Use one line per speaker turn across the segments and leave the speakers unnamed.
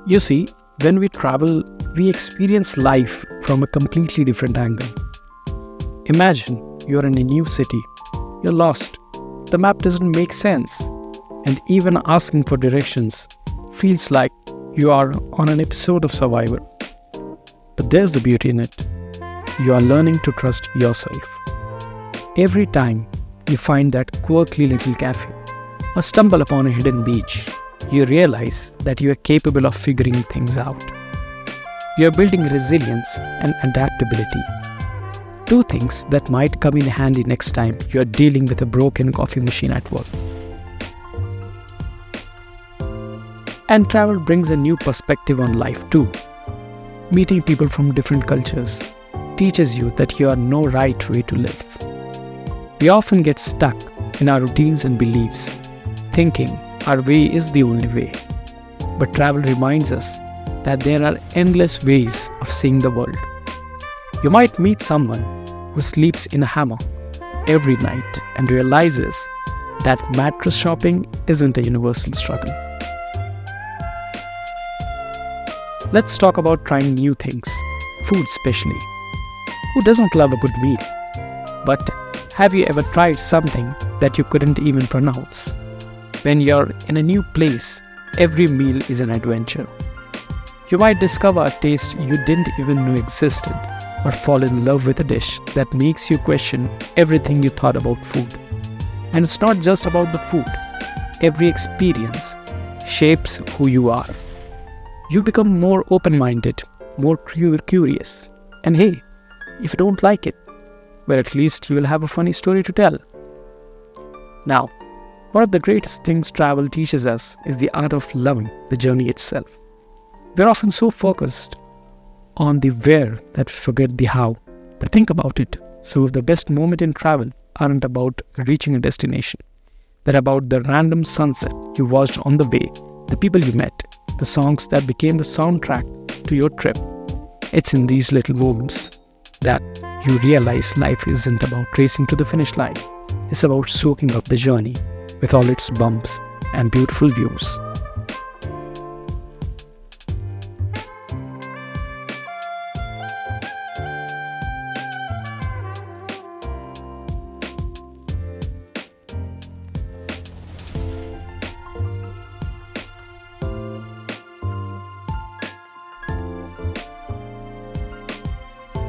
You see, when we travel, we experience life from a completely different angle. Imagine you're in a new city. You're lost. The map doesn't make sense. And even asking for directions feels like you are on an episode of Survivor. But there's the beauty in it. You are learning to trust yourself. Every time you find that quirky little cafe or stumble upon a hidden beach, you realize that you are capable of figuring things out. You are building resilience and adaptability. Two things that might come in handy next time you are dealing with a broken coffee machine at work. And travel brings a new perspective on life too. Meeting people from different cultures teaches you that you are no right way to live. We often get stuck in our routines and beliefs, thinking our way is the only way. But travel reminds us that there are endless ways of seeing the world. You might meet someone who sleeps in a hammock every night and realizes that mattress shopping isn't a universal struggle. Let's talk about trying new things, food especially. Who doesn't love a good meal? But have you ever tried something that you couldn't even pronounce? When you're in a new place, every meal is an adventure. You might discover a taste you didn't even know existed, or fall in love with a dish that makes you question everything you thought about food. And it's not just about the food. Every experience shapes who you are. You become more open-minded, more curious. And hey, if you don't like it, well, at least you will have a funny story to tell. Now, one of the greatest things travel teaches us is the art of loving the journey itself. We're often so focused on the where that we forget the how. But think about it. Some of the best moments in travel aren't about reaching a destination. They're about the random sunset you watched on the way, the people you met, the songs that became the soundtrack to your trip. It's in these little moments that you realize life isn't about racing to the finish line. It's about soaking up the journey with all its bumps and beautiful views.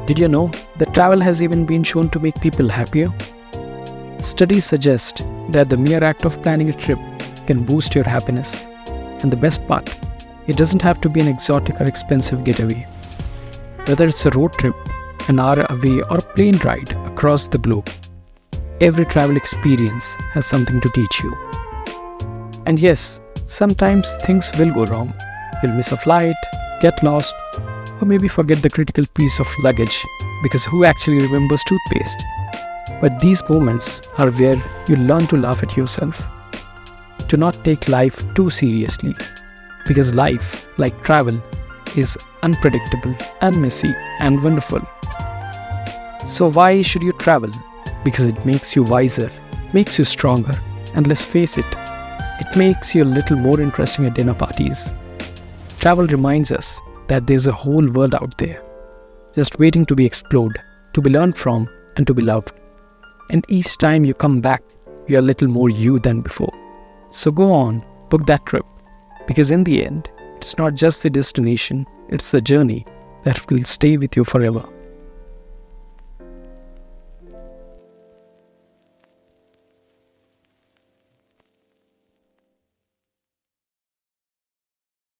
Did you know that travel has even been shown to make people happier? Studies suggest that the mere act of planning a trip can boost your happiness. And the best part, it doesn't have to be an exotic or expensive getaway. Whether it's a road trip, an hour away, or a plane ride across the globe, every travel experience has something to teach you. And yes, sometimes things will go wrong. You'll miss a flight, get lost, or maybe forget the critical piece of luggage, because who actually remembers toothpaste? But these moments are where you learn to laugh at yourself, to not take life too seriously, because life, like travel, is unpredictable and messy and wonderful. So why should you travel? Because it makes you wiser, makes you stronger, and let's face it, it makes you a little more interesting at dinner parties. Travel reminds us that there's a whole world out there, just waiting to be explored, to be learned from, and to be loved. And each time you come back, you're a little more you than before. So go on, book that trip, because in the end, it's not just the destination, it's the journey that will stay with you forever.